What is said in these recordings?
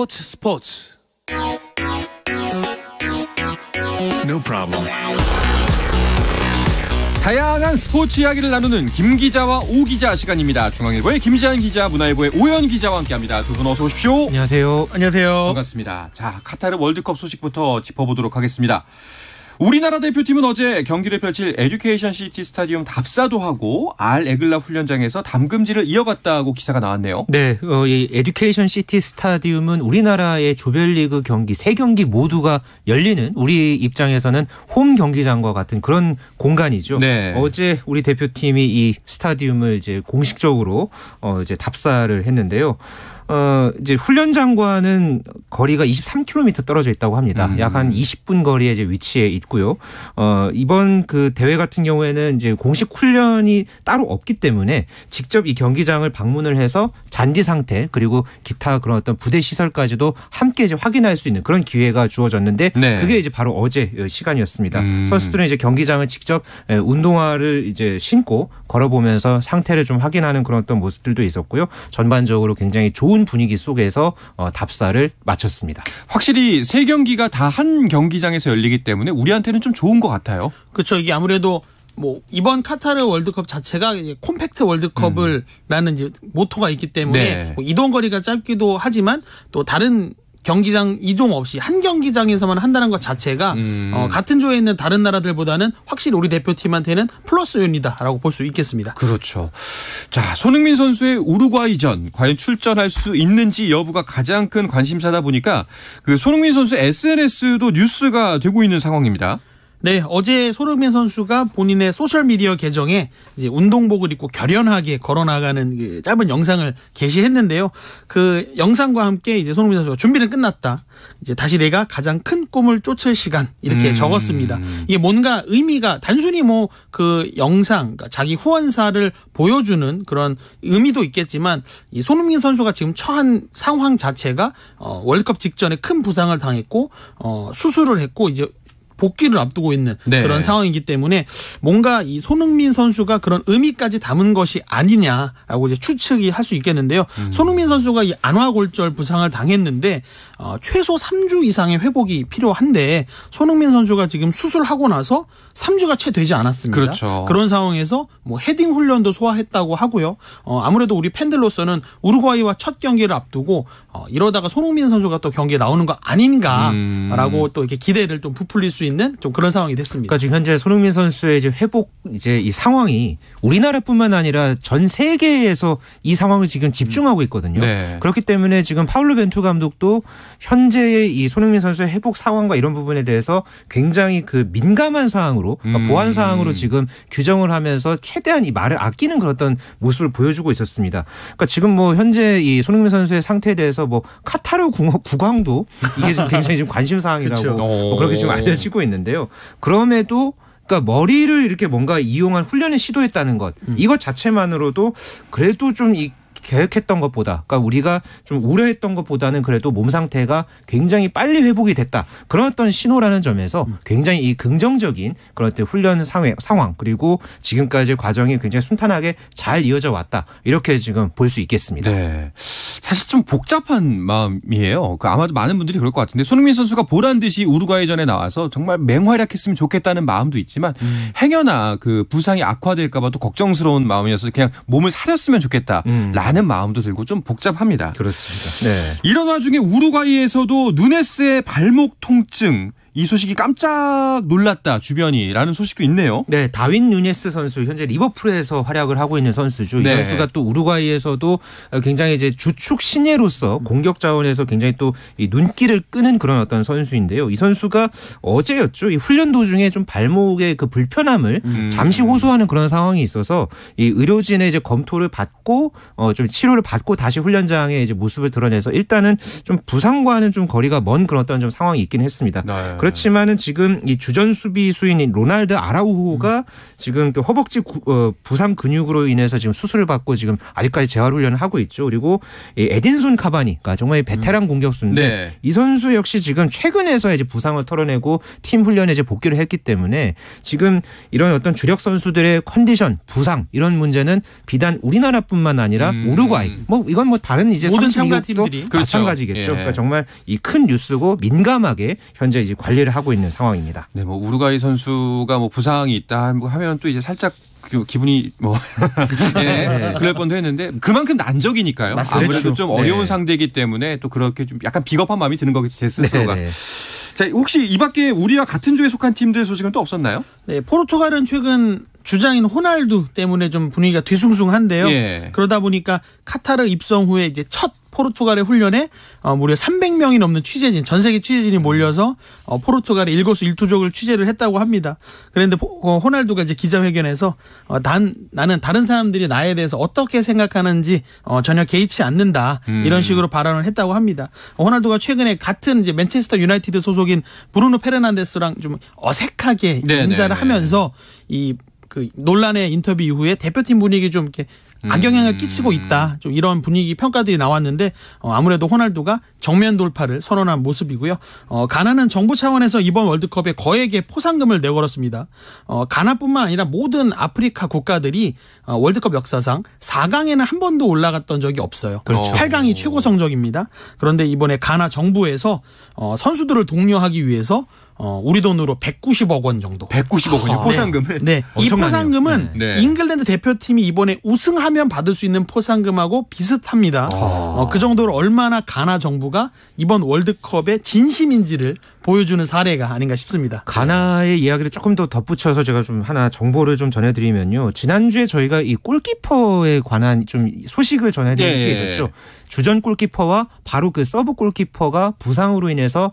스포츠. No problem. 다양한 스포츠 이야기를 나누는 김 기자와 오 기자 시간입니다. 중앙일보의 김지한 기자, 문화일보의 오현 기자와 함께합니다. 두 분 어서 오십시오. 안녕하세요. 안녕하세요. 반갑습니다. 자, 카타르 월드컵 소식부터 짚어보도록 하겠습니다. 우리나라 대표팀은 어제 경기를 펼칠 에듀케이션 시티 스타디움 답사도 하고 알 에글라 훈련장에서 담금질을 이어갔다고 기사가 나왔네요. 네, 이 에듀케이션 시티 스타디움은 우리나라의 조별리그 경기 3경기 모두가 열리는 우리 입장에서는 홈 경기장과 같은 그런 공간이죠. 네. 어제 우리 대표팀이 이 스타디움을 이제 공식적으로 이제 답사를 했는데요. 이제 훈련장과는 거리가 23km 떨어져 있다고 합니다. 약 한 20분 거리에 이제 위치해 있고요. 이번 그 대회 같은 경우에는 이제 공식 훈련이 따로 없기 때문에 직접 이 경기장을 방문을 해서 잔디 상태 그리고 기타 그런 어떤 부대 시설까지도 함께 이제 확인할 수 있는 그런 기회가 주어졌는데 네. 그게 이제 바로 어제 시간이었습니다. 선수들은 이제 경기장을 직접 운동화를 이제 신고 걸어보면서 상태를 좀 확인하는 그런 어떤 모습들도 있었고요. 전반적으로 굉장히 좋은 분위기 속에서 답사를 마쳤습니다. 확실히 3경기가 다 한 경기장에서 열리기 때문에 우리한테는 좀 좋은 것 같아요. 그렇죠. 이게 아무래도 뭐 이번 카타르 월드컵 자체가 이제 콤팩트 월드컵을 라는 이제 모토가 있기 때문에 네. 뭐 이동 거리가 짧기도 하지만 또 다른 경기장 이동 없이 한 경기장에서만 한다는 것 자체가 같은 조에 있는 다른 나라들보다는 확실히 우리 대표팀한테는 플러스 요인이다라고 볼 수 있겠습니다. 그렇죠. 자, 손흥민 선수의 우루과이전 과연 출전할 수 있는지 여부가 가장 큰 관심사다 보니까 그 손흥민 선수 SNS도 뉴스가 되고 있는 상황입니다. 네, 어제 손흥민 선수가 본인의 소셜미디어 계정에 이제 운동복을 입고 결연하게 걸어나가는 그 짧은 영상을 게시했는데요. 그 영상과 함께 이제 손흥민 선수가 준비는 끝났다. 이제 다시 내가 가장 큰 꿈을 쫓을 시간 이렇게 적었습니다. 이게 뭔가 의미가 단순히 뭐 그 영상, 그러니까 자기 후원사를 보여주는 그런 의미도 있겠지만 이 손흥민 선수가 지금 처한 상황 자체가 월드컵 직전에 큰 부상을 당했고 수술을 했고 이제 복귀를 앞두고 있는 네. 그런 상황이기 때문에 뭔가 이 손흥민 선수가 그런 의미까지 담은 것이 아니냐라고 이제 추측이 할 수 있겠는데요. 손흥민 선수가 이 안화골절 부상을 당했는데 최소 3주 이상의 회복이 필요한데 손흥민 선수가 지금 수술하고 나서 3주가 채 되지 않았습니다. 그렇죠. 그런 상황에서 뭐 헤딩 훈련도 소화했다고 하고요. 아무래도 우리 팬들로서는 우루과이와 첫 경기를 앞두고 이러다가 손흥민 선수가 또 경기에 나오는 거 아닌가라고 또 이렇게 기대를 좀 부풀릴 수 있는 좀 그런 상황이 됐습니다. 그러니까 지금 현재 손흥민 선수의 이제 회복 이제 이 상황이 우리나라뿐만 아니라 전 세계에서 이 상황을 지금 집중하고 있거든요. 네. 그렇기 때문에 지금 파울로 벤투 감독도 현재의 이 손흥민 선수의 회복 상황과 이런 부분에 대해서 굉장히 그 민감한 사항으로 그러니까 보안 사항으로 지금 규정을 하면서 최대한 이 말을 아끼는 그런 어떤 모습을 보여주고 있었습니다. 그러니까 지금 뭐 현재 이 손흥민 선수의 상태에 대해서 뭐 카타르 국왕도 이게 지금 굉장히 지금 관심 사항이라고 그렇죠. 뭐 그렇게 지금 알려지고 있는데요. 그럼에도 그러니까 머리를 이렇게 뭔가 이용한 훈련을 시도했다는 것 이것 자체만으로도 그래도 좀 이 계획했던 것보다 그러니까 우리가 좀 우려했던 것보다는 그래도 몸 상태가 굉장히 빨리 회복이 됐다. 그런 어떤 신호라는 점에서 굉장히 이 긍정적인 그런 어떤 훈련 상황 그리고 지금까지의 과정이 굉장히 순탄하게 잘 이어져 왔다. 이렇게 지금 볼 수 있겠습니다. 네. 사실 좀 복잡한 마음이에요. 아마도 많은 분들이 그럴 것 같은데 손흥민 선수가 보란 듯이 우루과이전에 나와서 정말 맹활약했으면 좋겠다는 마음도 있지만 행여나 그 부상이 악화될까 봐 또 걱정스러운 마음이어서 그냥 몸을 사렸으면 좋겠다. 라는 마음도 들고 좀 복잡합니다. 그렇습니다. 네. 이런 와중에 우루과이에서도 누네스의 발목 통증 이 소식이 깜짝 놀랐다 주변이라는 소식도 있네요. 네, 다윈 누네스 선수 현재 리버풀에서 활약을 하고 있는 선수죠. 네. 이 선수가 또 우루과이에서도 굉장히 이제 주축 신예로서 공격 자원에서 굉장히 또 이 눈길을 끄는 그런 어떤 선수인데요. 이 선수가 어제였죠. 이 훈련 도중에 좀 발목의 그 불편함을 잠시 호소하는 그런 상황이 있어서 이 의료진의 이제 검토를 받고 좀 치료를 받고 다시 훈련장에 이제 모습을 드러내서 일단은 좀 부상과는 좀 거리가 먼 그런 어떤 좀 상황이 있긴 했습니다. 네. 그렇지만은 지금 이 주전 수비수인 로날드 아라우호가 지금 또 허벅지 부상 근육으로 인해서 지금 수술을 받고 지금 아직까지 재활 훈련을 하고 있죠. 그리고 이 에딘손 카바니가 정말 베테랑 공격수인데 네. 이 선수 역시 지금 최근에서 이제 부상을 털어내고 팀 훈련에 이제 복귀를 했기 때문에 지금 이런 어떤 주력 선수들의 컨디션, 부상 이런 문제는 비단 우리나라뿐만 아니라 우루과이 뭐 이건 뭐 다른 이제 모든 상시 참가 미국도 팀들이. 마찬가지겠죠. 예. 그러니까 정말 이 큰 뉴스고 민감하게 현재 이제 관리를 하고 있는 상황입니다. 네, 뭐 우루과이 선수가 뭐 부상이 있다 하면 또 이제 살짝 기분이 뭐 예, 그럴 뻔도 했는데 그만큼 난적이니까요. 맞습니다. 아무래도 그렇죠. 좀 어려운 네. 상대이기 때문에 또 그렇게 좀 약간 비겁한 마음이 드는 거겠죠. 제 스스로가. 네네. 자, 혹시 이 밖에 우리와 같은 조에 속한 팀들 소식은 또 없었나요? 네, 포르투갈은 최근 주장인 호날두 때문에 좀 분위기가 뒤숭숭한데요. 예. 그러다 보니까 카타르 입성 후에 이제 첫 포르투갈의 훈련에 무려 300명이 넘는 취재진, 전 세계 취재진이 몰려서 포르투갈의 일거수 일투족을 취재를 했다고 합니다. 그런데 호날두가 이제 기자회견에서 나는 다른 사람들이 나에 대해서 어떻게 생각하는지 전혀 개의치 않는다 이런 식으로 발언을 했다고 합니다. 호날두가 최근에 같은 이제 맨체스터 유나이티드 소속인 브루노 페르난데스랑 좀 어색하게 네네. 인사를 하면서 그 논란의 인터뷰 이후에 대표팀 분위기 좀 이렇게 악영향을 끼치고 있다. 좀 이런 분위기 평가들이 나왔는데 아무래도 호날두가 정면 돌파를 선언한 모습이고요. 가나는 정부 차원에서 이번 월드컵에 거액의 포상금을 내걸었습니다. 가나뿐만 아니라 모든 아프리카 국가들이 월드컵 역사상 4강에는 한 번도 올라갔던 적이 없어요. 그렇죠. 8강이 최고 성적입니다. 그런데 이번에 가나 정부에서 선수들을 독려하기 위해서 우리 돈으로 190억 원 정도. 190억 원이요. 포상금을. 네. 이 엄청나네요. 포상금은 네. 잉글랜드 대표팀이 이번에 우승하면 받을 수 있는 포상금하고 비슷합니다. 그 정도로 얼마나 가나 정부가 이번 월드컵의 진심인지를 보여주는 사례가 아닌가 싶습니다. 가나의 이야기를 조금 더 덧붙여서 제가 좀 하나 정보를 좀 전해드리면요. 지난주에 저희가 이 골키퍼에 관한 좀 소식을 전해드린 게 있었죠. 주전 골키퍼와 바로 그 서브 골키퍼가 부상으로 인해서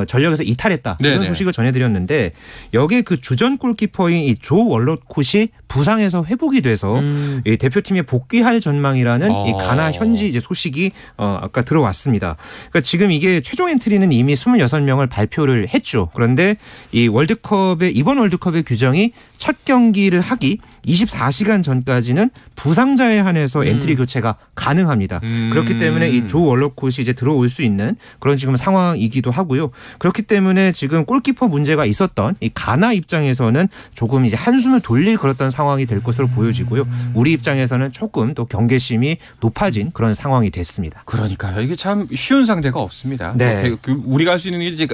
전력에서 이탈했다. 이런 네네. 소식을 전해드렸는데 여기에 그 주전 골키퍼인 이 조 월러콧이 부상해서 회복이 돼서 이 대표팀에 복귀할 전망이라는 이 가나 현지 이제 소식이 아까 들어왔습니다. 그러니까 지금 이게 최종 엔트리는 이미 26명을 발표를 했죠. 그런데 이 이번 월드컵의 규정이 첫 경기를 하기 24시간 전까지는 부상자에 한해서 엔트리 교체가 가능합니다. 그렇기 때문에 이 조 월러콧이 이제 들어올 수 있는 그런 지금 상황이기도 하고요. 그렇기 때문에 지금 골키퍼 문제가 있었던 이 가나 입장에서는 조금 이제 한숨을 돌릴 그랬던 상황이 될 것으로 보여지고요. 우리 입장에서는 조금 또 경계심이 높아진 그런 상황이 됐습니다. 그러니까요. 이게 참 쉬운 상대가 없습니다. 네. 우리가 할 수 있는 게 이제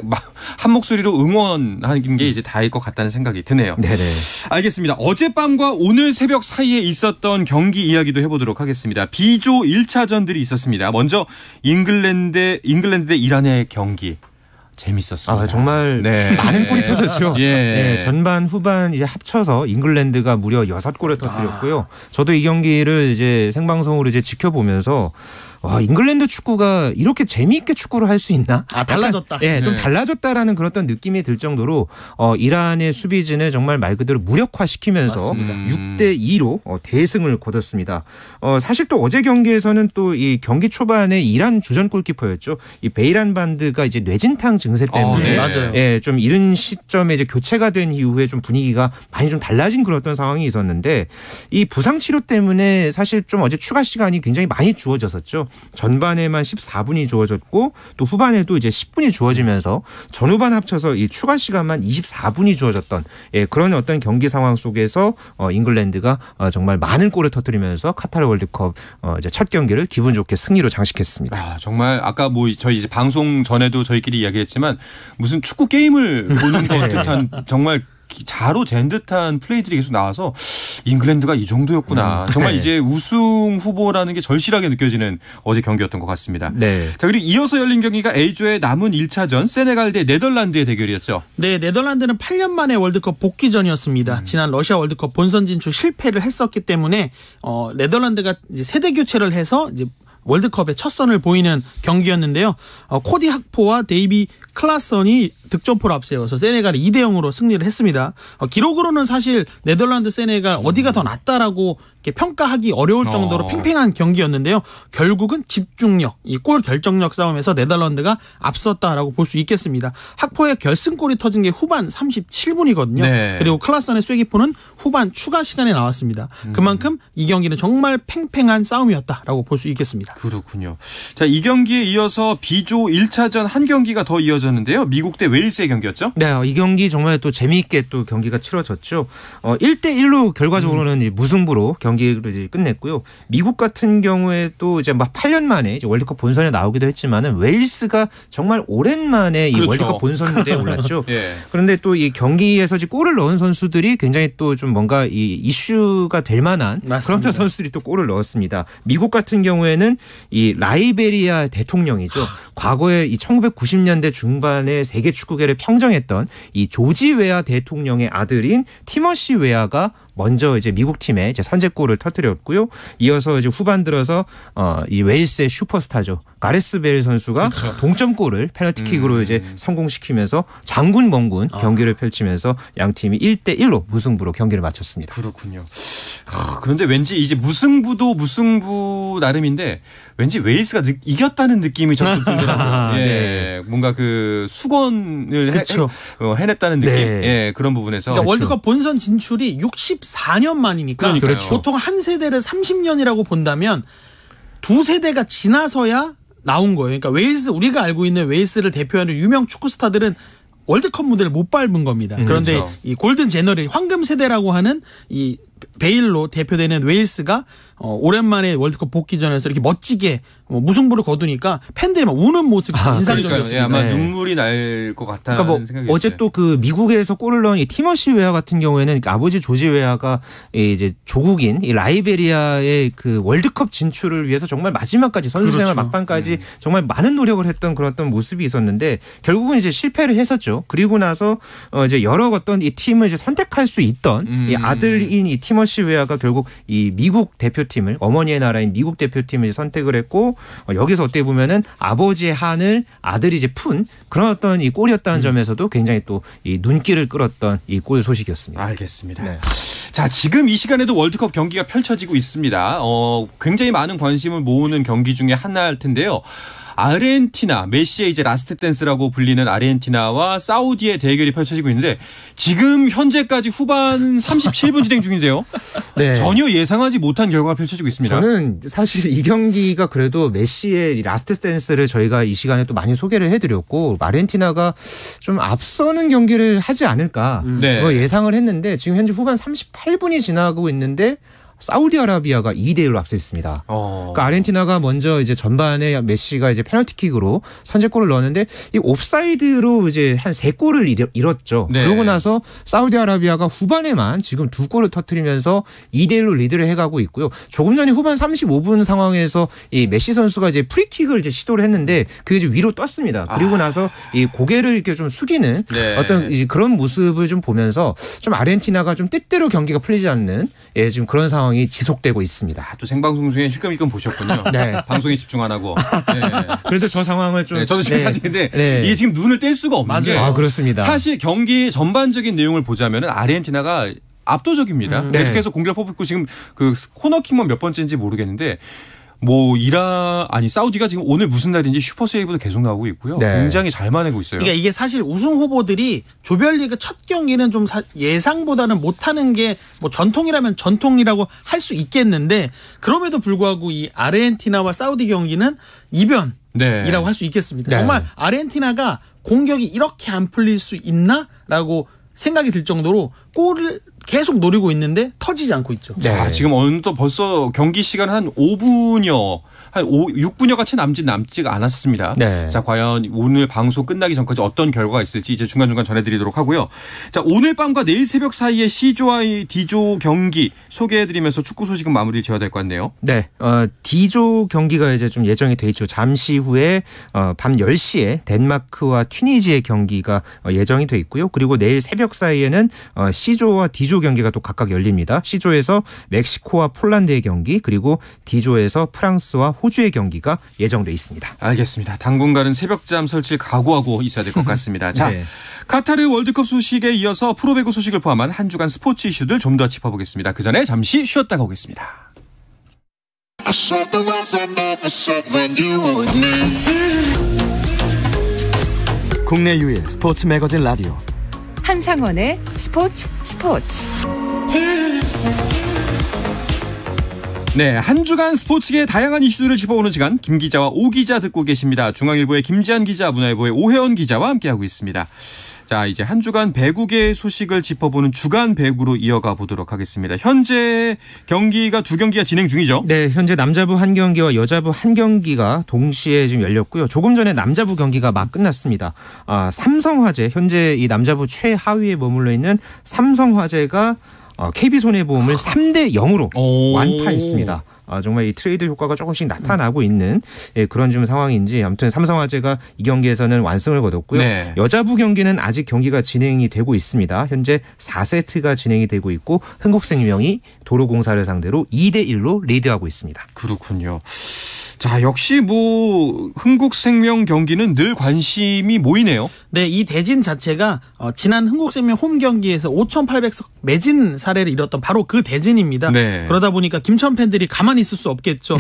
한 목소리로 응원하는 게 이제 다일 것 같다는 생각이 드네요. 네네. 알겠습니다. 어젯밤과 오늘 새벽 사이에 있었던 경기 이야기도 해보도록 하겠습니다. B조 1차전들이 있었습니다. 먼저 잉글랜드 대 이란의 경기. 재밌었습니다. 정말 네. 많은 골이 터졌죠. 예. 네, 전반 후반 이제 합쳐서 잉글랜드가 무려 6골을 터뜨렸고요. 저도 이 경기를 이제 생방송으로 이제 지켜보면서 와, 잉글랜드 축구가 이렇게 재미있게 축구를 할 수 있나? 달라졌다. 예, 좀 네. 달라졌다라는 그런 어떤 느낌이 들 정도로 이란의 수비진을 정말 말 그대로 무력화시키면서 맞습니다. 6대2로 대승을 거뒀습니다. 사실 또 어제 경기에서는 또 이 경기 초반에 이란 주전 골키퍼였죠. 이 베이란 반드가 이제 뇌진탕 증세 때문에 네. 맞아요. 예, 좀 이른 시점에 이제 교체가 된 이후에 좀 분위기가 많이 좀 달라진 그런 어떤 상황이 있었는데 이 부상 치료 때문에 사실 좀 어제 추가 시간이 굉장히 많이 주어졌었죠. 전반에만 14분이 주어졌고 또 후반에도 이제 10분이 주어지면서 전후반 합쳐서 이 추가 시간만 24분이 주어졌던 그런 어떤 경기 상황 속에서 잉글랜드가 정말 많은 골을 터뜨리면서 카타르 월드컵 이제 첫 경기를 기분 좋게 승리로 장식했습니다. 정말 아까 뭐 저희 이제 방송 전에도 저희끼리 이야기했지만 무슨 축구 게임을 보는 것 듯한 정말 자로 잰 듯한 플레이들이 계속 나와서 잉글랜드가 이 정도였구나. 정말 이제 우승 후보라는 게 절실하게 느껴지는 어제 경기였던 것 같습니다. 네. 자, 그리고 이어서 열린 경기가 A조의 남은 1차전 세네갈 대 네덜란드의 대결이었죠. 네, 네덜란드는 8년 만에 월드컵 복귀전이었습니다. 지난 러시아 월드컵 본선 진출 실패를 했었기 때문에 네덜란드가 이제 세대 교체를 해서 이제 월드컵의 첫 선을 보이는 경기였는데요. 코디 학포와 데이비 클라선이 득점포를 앞세워서 세네갈이 2대0으로 승리를 했습니다. 기록으로는 사실 네덜란드 세네갈 어디가 더 낫다라고 이렇게 평가하기 어려울 정도로 팽팽한 경기였는데요. 결국은 집중력, 이 골 결정력 싸움에서 네덜란드가 앞섰다라고 볼 수 있겠습니다. 학포의 결승골이 터진 게 후반 37분이거든요. 네. 그리고 클라선의 쐐기포는 후반 추가 시간에 나왔습니다. 그만큼 이 경기는 정말 팽팽한 싸움이었다라고 볼 수 있겠습니다. 그렇군요. 자, 이 경기에 이어서 B조 1차전 한 경기가 더 이어졌는데요. 미국 대 웨일스의 경기였죠? 네, 이 경기 정말 또 재미있게 또 경기가 치러졌죠. 1대1로 결과적으로는 무승부로 경기를 이제 끝냈고요. 미국 같은 경우에 또 이제 막 8년 만에 이제 월드컵 본선에 나오기도 했지만은 웨일스가 정말 오랜만에 이 그렇죠. 월드컵 본선 무대에 올랐죠. 예. 그런데 또 이 경기에서 이제 골을 넣은 선수들이 굉장히 또 좀 뭔가 이 이슈가 될 만한 맞습니다. 그런 선수들이 또 골을 넣었습니다. 미국 같은 경우에는 이 라이베리아 대통령이죠. 과거에 이 1990년대 중반에 세계 축구계를 평정했던 이 조지 웨아 대통령의 아들인 티머시 웨아가 먼저 이제 미국 팀에 이제 선제골을 터뜨렸고요. 이어서 이제 후반 들어서 이 웨일스의 슈퍼스타죠. 가레스 베일 선수가 동점골을 페널티킥으로 이제 성공시키면서 장군 멍군 경기를 펼치면서 양 팀이 1대1로 무승부로 경기를 마쳤습니다. 그렇군요. 그런데 왠지 이제 무승부도 무승부 나름인데 왠지 웨일스가 이겼다는 느낌이 좀 들더라고요. 예. 네. 뭔가 그 수건을 그쵸. 해냈다는 느낌. 네. 예, 그런 부분에서. 그러니까 월드컵 본선 진출이 64년 만이니까 그러니까요. 그렇죠. 보통 한 세대를 30년이라고 본다면 두 세대가 지나서야 나온 거예요. 그러니까 웨일스, 우리가 알고 있는 웨일스를 대표하는 유명 축구 스타들은 월드컵 무대를 못 밟은 겁니다. 그런데 그렇죠. 이 골든 제너럴, 황금 세대라고 하는 이 베일로 대표되는 웨일스가 오랜만에 월드컵 복귀전에서 이렇게 멋지게 무승부를 거두니까 팬들이 막 우는 모습이 인상적이었습니다. 예, 아마 네. 눈물이 날 것 같다는 그러니까 생각이 뭐 어제 또 그 미국에서 골을 넣은 이 티머시 웨아 같은 경우에는 아버지 조지 웨아가 이제 조국인 이 라이베리아의 그 월드컵 진출을 위해서 정말 마지막까지 선수 생활 그렇죠. 막판까지 정말 많은 노력을 했던 그런 어떤 모습이 있었는데 결국은 이제 실패를 했었죠. 그리고 나서 이제 여러 어떤 이 팀을 이제 선택할 수 있던 이 아들인 이 티머시 웨아가 결국 이 미국 대표팀을 어머니의 나라인 미국 대표팀을 선택을 했고 여기서 어떻게 보면은 아버지의 한을 아들이 이제 푼 그런 어떤 이 골이었다는 점에서도 굉장히 또 이 눈길을 끌었던 이 골 소식이었습니다. 알겠습니다. 네. 자, 지금 이 시간에도 월드컵 경기가 펼쳐지고 있습니다. 굉장히 많은 관심을 모으는 경기 중에 하나일 텐데요. 아르헨티나, 메시의 이제 라스트 댄스라고 불리는 아르헨티나와 사우디의 대결이 펼쳐지고 있는데 지금 현재까지 후반 37분 진행 중인데요. 네. 전혀 예상하지 못한 결과가 펼쳐지고 있습니다. 저는 사실 이 경기가 그래도 메시의 라스트 댄스를 저희가 이 시간에 또 많이 소개를 해드렸고 아르헨티나가 좀 앞서는 경기를 하지 않을까 네. 예상을 했는데 지금 현재 후반 38분이 지나고 있는데 사우디아라비아가 2대1로 앞서 있습니다. 그러니까 아르헨티나가 먼저 이제 전반에 메시가 이제 페널티킥으로 선제골을 넣었는데 이 옵사이드로 이제 한 3골을 잃었죠. 네. 그러고 나서 사우디아라비아가 후반에만 지금 2골을 터뜨리면서 2대1로 리드를 해가고 있고요. 조금 전에 후반 35분 상황에서 이 메시 선수가 이제 프리킥을 이제 시도를 했는데 그게 이제 위로 떴습니다. 그리고 나서 이 고개를 이렇게 좀 숙이는 네. 어떤 이제 그런 모습을 좀 보면서 좀 아르헨티나가 좀 뜻대로 경기가 풀리지 않는 지금 그런 상황이 지속되고 있습니다. 또 생방송 중에 힐끔힐끔 보셨군요. 네. 방송에 집중 안 하고. 네. 그래서 저 상황을 좀 저도 지금 사실 근데 네. 이게 지금 눈을 뗄 수가 없는 게 그렇습니다. 사실 경기 전반적인 내용을 보자면 아르헨티나가 압도적입니다. 네. 계속해서 공격을 뽑고 지금 그 코너킥만 몇 번째인지 모르겠는데 사우디가 지금 오늘 무슨 날인지 슈퍼 세이브도 계속 나오고 있고요. 네. 굉장히 잘 만들고 있어요. 그러니까 이게 사실 우승 후보들이 조별리그 첫 경기는 좀 예상보다는 못하는 게 뭐 전통이라면 전통이라고 할 수 있겠는데 그럼에도 불구하고 이 아르헨티나와 사우디 경기는 이변이라고 네. 할 수 있겠습니다. 네. 정말 아르헨티나가 공격이 이렇게 안 풀릴 수 있나라고 생각이 들 정도로 골을 계속 노리고 있는데 터지지 않고 있죠. 네. 자, 지금 어느덧 벌써 경기 시간 한 5분여, 한 6분여가 채 남지가 않았습니다. 네. 자, 과연 오늘 방송 끝나기 전까지 어떤 결과가 있을지 이제 중간중간 전해드리도록 하고요. 자, 오늘 밤과 내일 새벽 사이에 C조와 D조 경기 소개해드리면서 축구 소식은 마무리 지어야 될 것 같네요. 네, D조 경기가 이제 좀 예정이 돼 있죠. 잠시 후에 밤 10시에 덴마크와 튀니지의 경기가 예정이 돼 있고요. 그리고 내일 새벽 사이에는 C조와 D조 경기가 또 각각 열립니다. C조에서 멕시코와 폴란드의 경기, 그리고 D조에서 프랑스와 호주의 경기가 예정돼 있습니다. 알겠습니다. 당분간은 새벽잠 설치를 각오하고 있어야 될 것 같습니다. 자, 네. 카타르 월드컵 소식에 이어서 프로배구 소식을 포함한 한 주간 스포츠 이슈들 좀 더 짚어보겠습니다. 그 전에 잠시 쉬었다가 오겠습니다. I said the words I never said when you were with me. 국내 유일 스포츠 매거진 라디오 한상원의 스포츠. 네, 한 주간 스포츠계의 다양한 이슈들을 짚어보는 시간 김 기자와 오 기자 듣고 계십니다. 중앙일보의 김지한 기자, 문화일보의 오혜원 기자와 함께하고 있습니다. 자, 이제 한 주간 배구계 소식을 짚어보는 주간 배구로 이어가 보도록 하겠습니다. 현재 경기가 두 경기가 진행 중이죠? 네, 현재 남자부 한 경기와 여자부 한 경기가 동시에 지금 열렸고요. 조금 전에 남자부 경기가 막 끝났습니다. 삼성화재, 현재 이 남자부 최하위에 머물러 있는 삼성화재가 KB손해보험을 3대 0으로 완파했습니다. 정말 이 트레이드 효과가 조금씩 나타나고 있는 그런 좀 상황인지 아무튼 삼성화재가 이 경기에서는 완승을 거뒀고요. 네. 여자부 경기는 아직 경기가 진행이 되고 있습니다. 현재 4세트가 진행이 되고 있고 흥국생명이 도로공사를 상대로 2대 1로 리드하고 있습니다. 그렇군요. 자, 역시 뭐 흥국생명 경기는 늘 관심이 모이네요. 네, 이 대진 자체가 지난 흥국생명 홈 경기에서 5,800석 매진 사례를 이뤘던 바로 그 대진입니다. 네. 그러다 보니까 김천 팬들이 가만히 있을 수 없겠죠.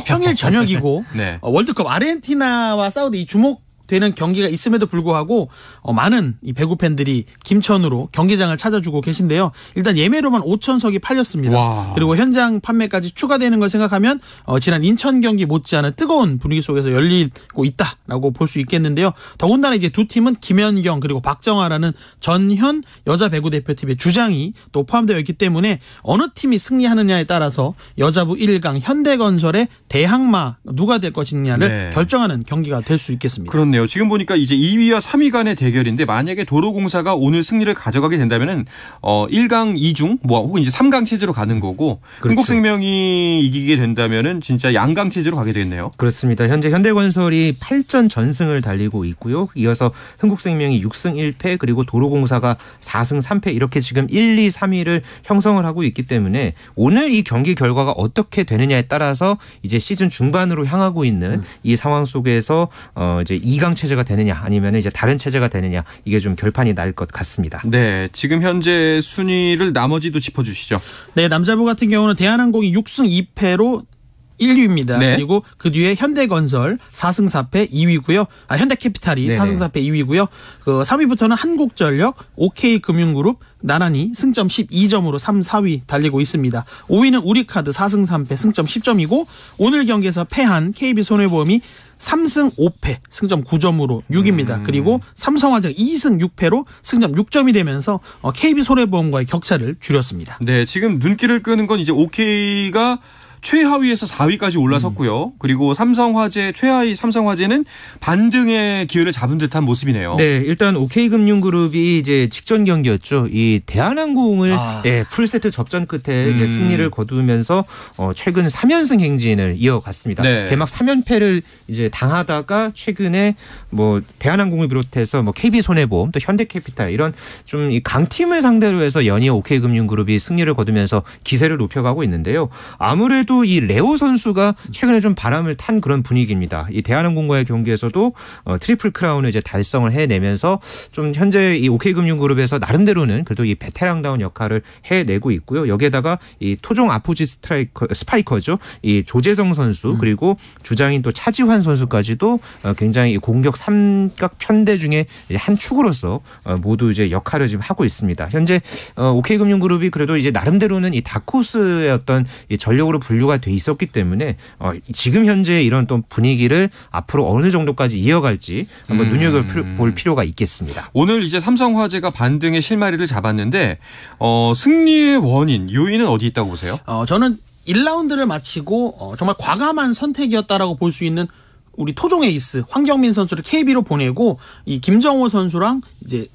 평일 저녁이고 네. 월드컵 아르헨티나와 사우디 이 주목되는 경기가 있음에도 불구하고 많은 이 배구 팬들이 김천으로 경기장을 찾아주고 계신데요. 일단 예매로만 5,000석이 팔렸습니다. 와. 그리고 현장 판매까지 추가되는 걸 생각하면 지난 인천 경기 못지않은 뜨거운 분위기 속에서 열리고 있다라고 볼 수 있겠는데요. 더군다나 이제 두 팀은 김연경 그리고 박정아라는 전현 여자 배구 대표팀의 주장이 또 포함되어 있기 때문에 어느 팀이 승리하느냐에 따라서 여자부 1강 현대건설의 대항마 누가 될 것이냐를 네. 결정하는 경기가 될 수 있겠습니다. 그렇네요. 지금 보니까 이제 2위와 3위 간의 대결인데 만약에 도로공사가 오늘 승리를 가져가게 된다면은 1강 2중 뭐 혹은 이제 3강 체제로 가는 거고 그렇죠. 흥국생명이 이기게 된다면은 진짜 양강 체제로 가게 되겠네요. 그렇습니다. 현재 현대건설이 8전 전승을 달리고 있고요. 이어서 흥국생명이 6승 1패 그리고 도로공사가 4승 3패 이렇게 지금 1, 2, 3위를 형성을 하고 있기 때문에 오늘 이 경기 결과가 어떻게 되느냐에 따라서 이제 시즌 중반으로 향하고 있는 이 상황 속에서 이제 2강 체제가 되느냐 아니면 이제 다른 체제가 되느냐 이게 좀 결판이 날 것 같습니다. 네, 지금 현재 순위를 나머지도 짚어주시죠. 네, 남자부 같은 경우는 대한항공이 6승 2패로 1위입니다. 네. 그리고 그 뒤에 현대건설 4승 4패 2위고요. 현대캐피탈이 네네. 4승 4패 2위고요. 그 3위부터는 한국전력, OK금융그룹 나란히 승점 12점으로 3, 4위 달리고 있습니다. 5위는 우리카드 4승 3패 승점 10점이고 오늘 경기에서 패한 KB손해보험이 3승 5패 승점 9점으로 6위입니다. 그리고 삼성화재가 2승 6패로 승점 6점이 되면서 KB손해보험과의 격차를 줄였습니다. 네, 지금 눈길을 끄는 건 이제 OK가 최하위에서 4위까지 올라섰고요. 그리고 삼성화재 최하위 삼성화재는 반등의 기회를 잡은 듯한 모습이네요. 네, 일단 OK금융그룹이 이제 직전 경기였죠. 이 대한항공을 풀세트 접전 끝에 이제 승리를 거두면서 최근 3연승 행진을 이어갔습니다. 네. 개막 3연패를 이제 당하다가 최근에 뭐 대한항공을 비롯해서 뭐 KB손해보험 또 현대캐피탈 이런 좀 이 강팀을 상대로 해서 연이어 OK금융그룹이 승리를 거두면서 기세를 높여가고 있는데요. 아무래도 이 레오 선수가 최근에 좀 바람을 탄 그런 분위기입니다. 이 대한항공과의 경기에서도 트리플 크라운을 이제 달성을 해내면서 좀 현재 이 OK금융그룹에서 나름대로는 그래도 이 베테랑다운 역할을 해내고 있고요. 여기에다가 이 토종 아포지 스파이커죠. 이 조재성 선수 그리고 주장인 또 차지환 선수까지도 굉장히 공격 삼각 편대 중에 한 축으로서 모두 이제 역할을 지금 하고 있습니다. 현재 OK금융그룹이 그래도 이제 나름대로는 이 다크호스의 어떤 이 전력으로 분류가 돼 있었기 때문에 지금 현재 이런 또 분위기를 앞으로 어느 정도까지 이어갈지 한번 눈여겨볼 필요가 있겠습니다. 오늘 이제 삼성화재가 반등의 실마리를 잡았는데 승리의 원인, 요인은 어디 있다고 보세요? 저는 1라운드를 마치고 정말 과감한 선택이었다라고 볼 수 있는 우리 토종 에이스 황경민 선수를 KB로 보내고 이 김정호 선수랑 이제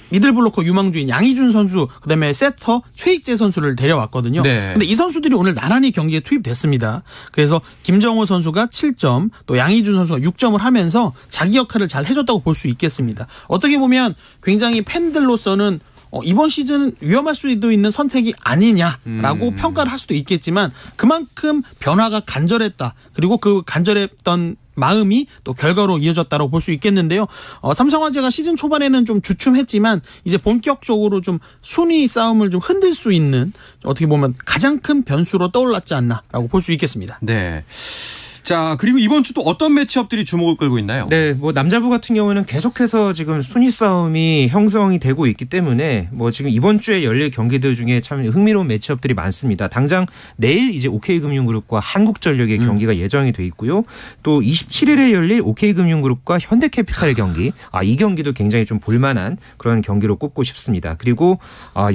미들블로커 유망주인 양희준 선수 그다음에 세터 최익재 선수를 데려왔거든요. 네. 근데 이 선수들이 오늘 나란히 경기에 투입됐습니다. 그래서 김정호 선수가 7점 또 양희준 선수가 6점을 하면서 자기 역할을 잘 해줬다고 볼 수 있겠습니다. 어떻게 보면 굉장히 팬들로서는 이번 시즌 위험할 수도 있는 선택이 아니냐라고 평가를 할 수도 있겠지만 그만큼 변화가 간절했다. 그리고 그 간절했던 마음이 또 결과로 이어졌다고 볼 수 있겠는데요. 삼성화재가 시즌 초반에는 좀 주춤했지만 이제 본격적으로 좀 순위 싸움을 좀 흔들 수 있는 어떻게 보면 가장 큰 변수로 떠올랐지 않나라고 볼 수 있겠습니다. 네. 자, 그리고 이번 주 또 어떤 매치업들이 주목을 끌고 있나요? 네, 뭐 남자부 같은 경우는 계속해서 지금 순위 싸움이 형성이 되고 있기 때문에 뭐 지금 이번 주에 열릴 경기들 중에 참 흥미로운 매치업들이 많습니다. 당장 내일 이제 OK금융그룹과 한국전력의 경기가 예정이 돼 있고요. 또 27일에 열릴 OK금융그룹과 현대캐피탈의 경기, 이 경기도 굉장히 좀 볼만한 그런 경기로 꼽고 싶습니다. 그리고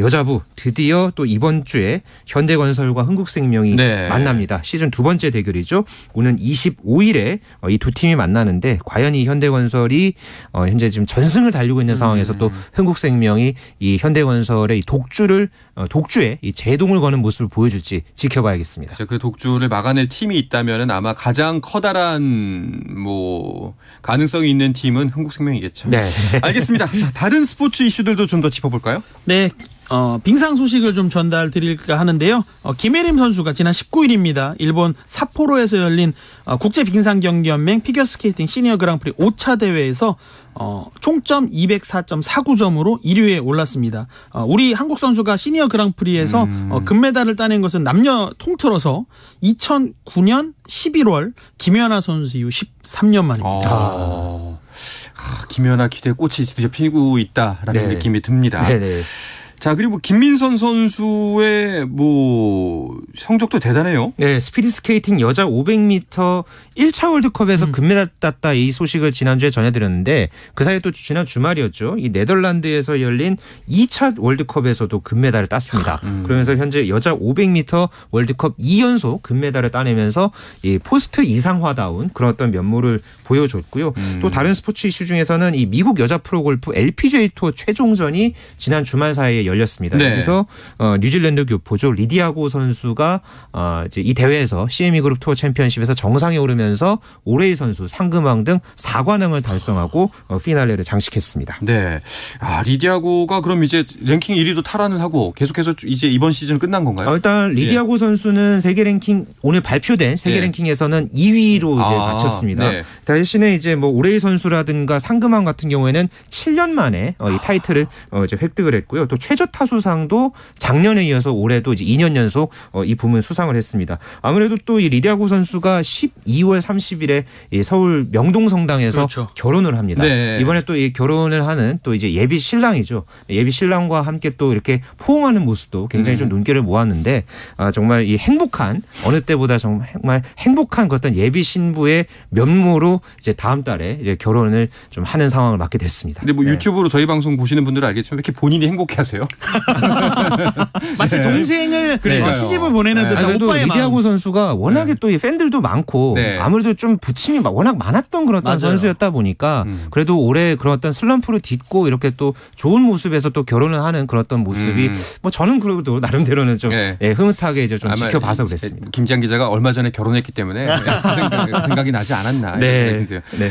여자부 드디어 또 이번 주에 현대건설과 흥국생명이 만납니다. 시즌 두 번째 대결이죠. 오는 25일에 이 두 팀이 만나는데 과연 이 현대건설이 현재 지금 전승을 달리고 있는 상황에서 또 흥국생명이 이 현대건설의 이 독주에 이 제동을 거는 모습을 보여줄지 지켜봐야겠습니다. 그 독주를 막아낼 팀이 있다면 아마 가장 커다란 가능성이 있는 팀은 흥국생명이겠죠. 네. 알겠습니다. 자, 다른 스포츠 이슈들도 좀 더 짚어볼까요? 네. 빙상 소식을 좀 전달 드릴까 하는데요. 김혜림 선수가 지난 19일입니다. 일본 삿포로에서 열린 국제빙상경기연맹 피겨스케이팅 시니어 그랑프리 5차 대회에서 총점 204.49점으로 1위에 올랐습니다. 우리 한국 선수가 시니어 그랑프리에서 금메달을 따낸 것은 남녀 통틀어서 2009년 11월 김연아 선수 이후 13년 만입니다. 김연아 기대에 꽃이 드디어 피고 있다라는 느낌이 듭니다. 네네. 자, 그리고 김민선 선수의 성적도 대단해요. 네, 스피드 스케이팅 여자 500m 1차 월드컵에서 금메달 땄다 이 소식을 지난주에 전해드렸는데 그 사이에 또 지난 주말이었죠. 이 네덜란드에서 열린 2차 월드컵에서도 금메달을 땄습니다. 그러면서 현재 여자 500m 월드컵 2연속 금메달을 따내면서 이 포스트 이상화다운 그런 어떤 면모를 보여줬고요. 또 다른 스포츠 이슈 중에서는 이 미국 여자 프로골프 LPGA 투어 최종전이 지난 주말 사이에 열렸습니다. 네. 여기서 뉴질랜드 교포죠. 리디아고 선수가 이제 이 대회에서 CME 그룹 투어 챔피언십에서 정상에 오르면서 오레이 선수, 상금왕 등 4관왕을 달성하고 피날레를 장식했습니다. 네. 리디아고가 그럼 이제 랭킹 1위도 탈환을 하고 계속해서 이제 이번 시즌 끝난 건가요? 일단 리디아고 선수는 세계 랭킹 오늘 발표된 세계 랭킹에서는 2위로 이제 마쳤습니다. 네. 대신에 이제 오레이 선수라든가 상금왕 같은 경우에는 7년 만에 이 타이틀을 이제 획득을 했고요. 또 최저 타수상도 작년에 이어서 올해도 이제 2년 연속 이 부문 수상을 했습니다. 아무래도 또 이 리디아고 선수가 12월 30일에 이 서울 명동성당에서 결혼을 합니다. 네. 이번에 또 이 결혼을 하는 또 이제 예비 신랑이죠. 예비 신랑과 함께 또 이렇게 포옹하는 모습도 굉장히 좀 눈길을 모았는데 정말 이 행복한 어느 때보다 정말 행복한 어떤 예비 신부의 면모로 이제 다음 달에 이제 결혼을 좀 하는 상황을 맞게 됐습니다. 근데 유튜브로 저희 방송 보시는 분들은 알겠지만 왜 이렇게 본인이 행복해하세요? 마치 동생을 시집을 보내는 듯한 오빠의 마음. 리디아고 선수가 워낙에 또 이 팬들도 많고 아무래도 좀 부침이 워낙 많았던 그런 어떤 선수였다 보니까 그래도 올해 그런 어떤 슬럼프를 딛고 이렇게 또 좋은 모습에서 또 결혼을 하는 그런 어떤 모습이 저는 그래도 나름대로는 좀 흐뭇하게 이제 좀 지켜봐서 그랬습니다. 김지한 기자가 얼마 전에 결혼했기 때문에 그 생각이 나지 않았나. 네.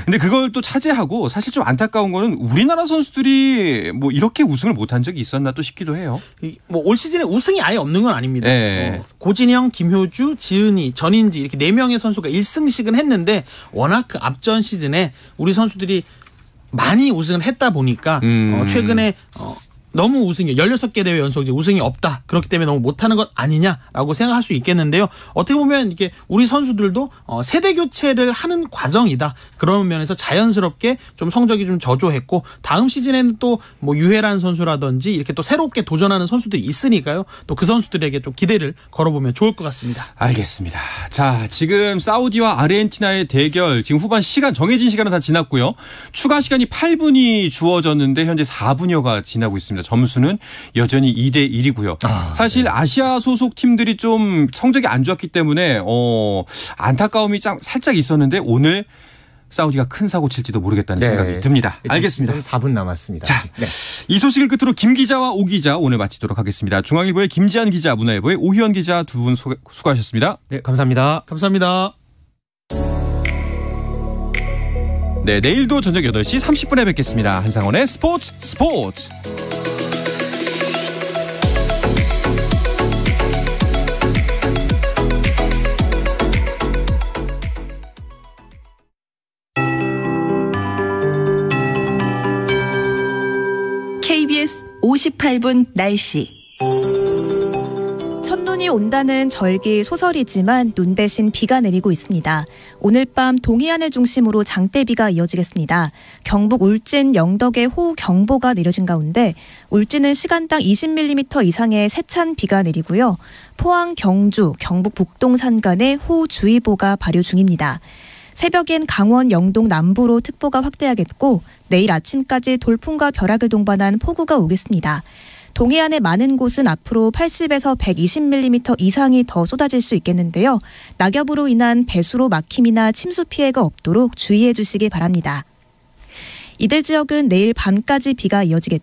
근데 그걸 또 차지하고 사실 좀 안타까운 거는 우리나라 선수들이 이렇게 우승을 못한 적이 있었나 또 싶기도 해요. 올 시즌에 우승이 아예 없는 건 아닙니다. 네. 고진영, 김효주, 지은이, 전인지 이렇게 4명의 선수가 1승씩은 했는데 워낙 그 앞전 시즌에 우리 선수들이 많이 우승을 했다 보니까 최근에 너무 우승이 16개 대회 연속 이제 우승이 없다. 그렇기 때문에 너무 못하는 것 아니냐라고 생각할 수 있겠는데요. 어떻게 보면 이게 우리 선수들도 세대 교체를 하는 과정이다. 그런 면에서 자연스럽게 좀 성적이 좀 저조했고 다음 시즌에는 또 유혜란 선수라든지 이렇게 또 새롭게 도전하는 선수들이 있으니까요. 또 그 선수들에게 좀 기대를 걸어보면 좋을 것 같습니다. 알겠습니다. 자, 지금 사우디와 아르헨티나의 대결 지금 후반 시간 정해진 시간은 다 지났고요. 추가 시간이 8분이 주어졌는데 현재 4분여가 지나고 있습니다. 점수는 여전히 2대 1이고요. 사실 아시아 소속 팀들이 좀 성적이 안 좋았기 때문에 안타까움이 살짝 있었는데 오늘 사우디가 큰 사고 칠지도 모르겠다는 생각이 듭니다. 알겠습니다. 4분 남았습니다. 자, 이 소식을 끝으로 김 기자와 오 기자 오늘 마치도록 하겠습니다. 중앙일보의 김지한 기자, 문화일보의 오희연 기자 두 분 수고하셨습니다. 네, 감사합니다. 감사합니다. 네, 내일도 저녁 8시 30분에 뵙겠습니다. 한상원의 스포츠. KBS 58분 날씨. 첫눈이 온다는 절기 소설이지만 눈 대신 비가 내리고 있습니다. 오늘 밤 동해안을 중심으로 장대비가 이어지겠습니다. 경북 울진 영덕에 호우경보가 내려진 가운데 울진은 시간당 20mm 이상의 세찬 비가 내리고요. 포항, 경주, 경북 북동 산간에 호우주의보가 발효 중입니다. 새벽엔 강원 영동 남부로 특보가 확대하겠고 내일 아침까지 돌풍과 벼락을 동반한 폭우가 오겠습니다. 동해안의 많은 곳은 앞으로 80에서 120mm 이상이 더 쏟아질 수 있겠는데요. 낙엽으로 인한 배수로 막힘이나 침수 피해가 없도록 주의해 주시기 바랍니다. 이들 지역은 내일 밤까지 비가 이어지겠고